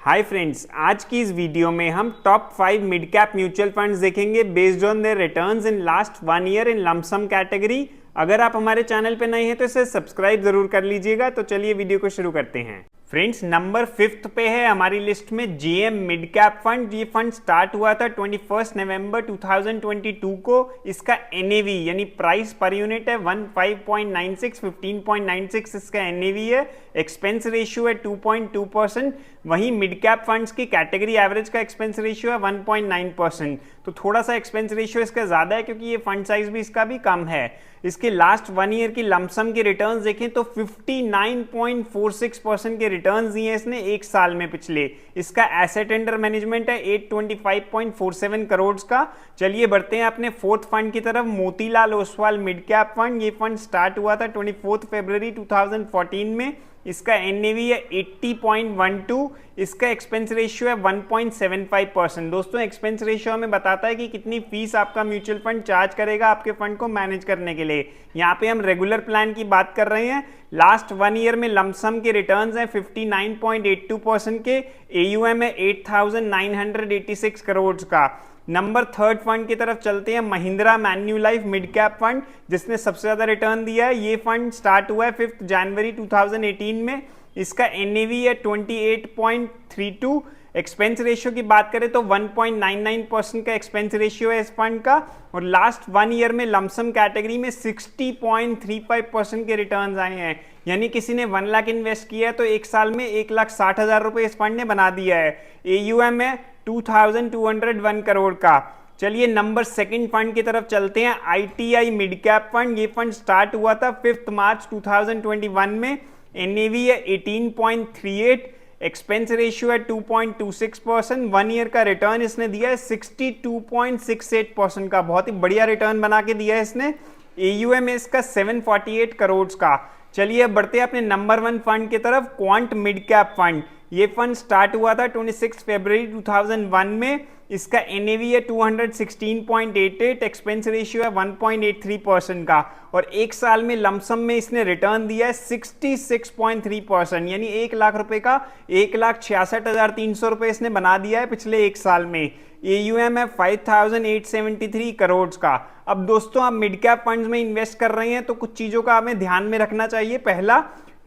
Hi friends, आज की इस वीडियो में हम top 5 mid cap mutual funds देखेंगे based on their returns in last 1 year in lump sum category. अगर आप हमारे चैनल पे नए हैं तो इसे सब्सक्राइब जरूर कर लीजिएगा। तो चलिए वीडियो को शुरू करते हैं। फ्रेंड्स, नंबर 5 पे है हमारी लिस्ट में जेएम मिड कैप फंड। ये फंड स्टार्ट हुआ था 21 नवंबर 2022 को। इसका एनएवी यानी प्राइस पर यूनिट है 15.96 15.96 इसका एनएवी है। एक्सपेंस रेशियो है 2.2%। वहीं मिड कैप फंड्स की कैटेगरी एवरेज का एक्सपेंस रेशियो है 1.9%। तो थोड़ा सा एक्सपेंस रेशियो इसका ज़्यादा है क्योंकि ये फंड साइज भी इसका भी कम है। इसके लास्ट 1 ईयर की लमसम के रिटर्न्स देखें तो 59.46% के रिटर्न्स दिए इसने एक साल में पिछले। इसका एसेट अंडर मैनेजमेंट है 825.47 करोड़ का। चलिए बढ़ते हैं अपने फोर्थ फंड की तरफ, Motilal Oswal mid cap fund. ये फंड स्टार्ट हुआ था 24 फरवरी 2014 में। इसका एनएवी है 80.12। इसका एक्सपेंस रेशियो है 1.75%। दोस्तों, एक्सपेंस रेशियो हमें बताता है कि कितनी फीस आपका म्यूचुअल फंड चार्ज करेगा आपके फंड को मैनेज करने के लिए। यहाँ पे हम रेगुलर प्लान की बात कर रहे हैं। लास्ट 1 ईयर में लमसम के रिटर्न्स हैं 59.82% के। एयूएम है 8,986 करोड़ का। नंबर 3 फंड की तरफ चलते हैं, महिंद्रा मैन्युलाइफ मिड कैप फंड, जिसने सबसे ज्यादा रिटर्न दिया है। ये फंड स्टार्ट हुआ है 5 जनवरी 2018 में। इसका एनएवी है 28.32। एक्सपेंस रेशियो की बात करें तो 1.99% का एक्सपेंस रेशियो है इस फंड का। और लास्ट 1 ईयर में लमसम कैटेगरी में 60.35% के रिटर्न्स आए हैं। यानी किसी ने 1 लाख इन्वेस्ट किया है तो एक साल में 1,60,000 रुपए इस फंड ने बना दिया है। एयूएम है 2,201 करोड़ का। चलिए नंबर 2 फंड की तरफ चलते हैं, आईटीआई मिड कैप फंड। ये फंड स्टार्ट हुआ था 5 मार्च 2021 में। एनएवी है 18.38। एक्सपेंस रेशियो है 2.26%। 1 ईयर का रिटर्न इसने दिया है 62.68% का। बहुत ही बढ़िया रिटर्न बना के दिया है इसने। एयूएम है इसका 748 करोड़ का। चलिए अब बढ़ते हैं अपने नंबर 1 फंड की तरफ, क्वांट मिड कैप फंड। ये फंड स्टार्ट हुआ था 26 फरवरी 2001 में। इसका एनएवी है 216.88। एक्सपेंस रेशियो है 1.83% का। और एक साल में लमसम में इसने रिटर्न दिया है 66.3%। यानी 1 लाख रुपए का 1,66,300 रुपए इसने बना दिया है पिछले एक साल में। एयूएम है 5,873 करोड़ का। अब दोस्तों, आप मिड कैप फंड्स में इन्वेस्ट कर रहे हैं तो कुछ चीजों का हमें ध्यान में रखना चाहिए। पहला,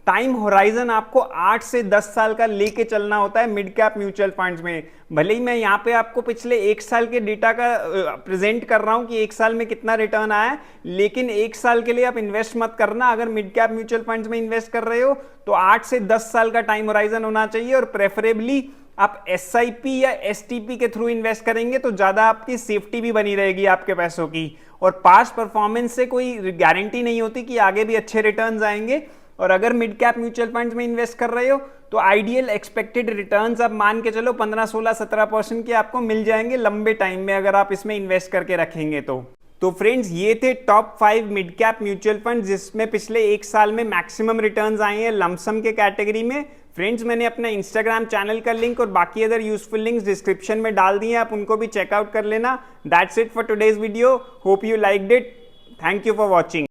टाइम होराइजन आपको 8 से 10 साल का लेके चलना होता है मिड कैप म्यूचुअल फंड्स में। भले ही मैं यहाँ पे आपको पिछले एक साल के डेटा का प्रेजेंट कर रहा हूँ कि एक साल में कितना रिटर्न आया है, लेकिन एक साल के लिए आप इन्वेस्ट मत करना। अगर मिड कैप म्यूचुअल फंड्स में इन्वेस्ट कर रहे हो तो 8 से 10 साल का टाइम होराइजन होना चाहिए। और प्रेफरेबली आप एसआईपी या एसटीपी के थ्रू इन्वेस्ट करेंगे तो ज्यादा आपकी सेफ्टी भी बनी रहेगी आपके पैसों की। और पास्ट परफॉर्मेंस से कोई गारंटी नहीं होती कि आगे भी अच्छे रिटर्न्स आएंगे। और अगर मिड कैप म्यूचुअल फंड्स में इन्वेस्ट कर रहे हो तो आइडियल एक्सपेक्टेड रिटर्न्स आप मान के चलो 15, 16, 17% के आपको मिल जाएंगे लंबे टाइम में अगर आप इसमें इन्वेस्ट करके रखेंगे तो फ्रेंड्स, ये थे top 5 mid cap mutual fund जिसमें पिछले एक साल में मैक्सिमम रिटर्न्स आए हैं लमसम के कैटेगरी में। फ्रेंड्स, मैंने अपना इंस्टाग्राम चैनल का लिंक और बाकी अदर यूजफुल लिंक्स डिस्क्रिप्शन में डाल दिए, आप उनको भी चेकआउट कर लेना। That's it for today's video. Hope you liked it. Thank you for watching.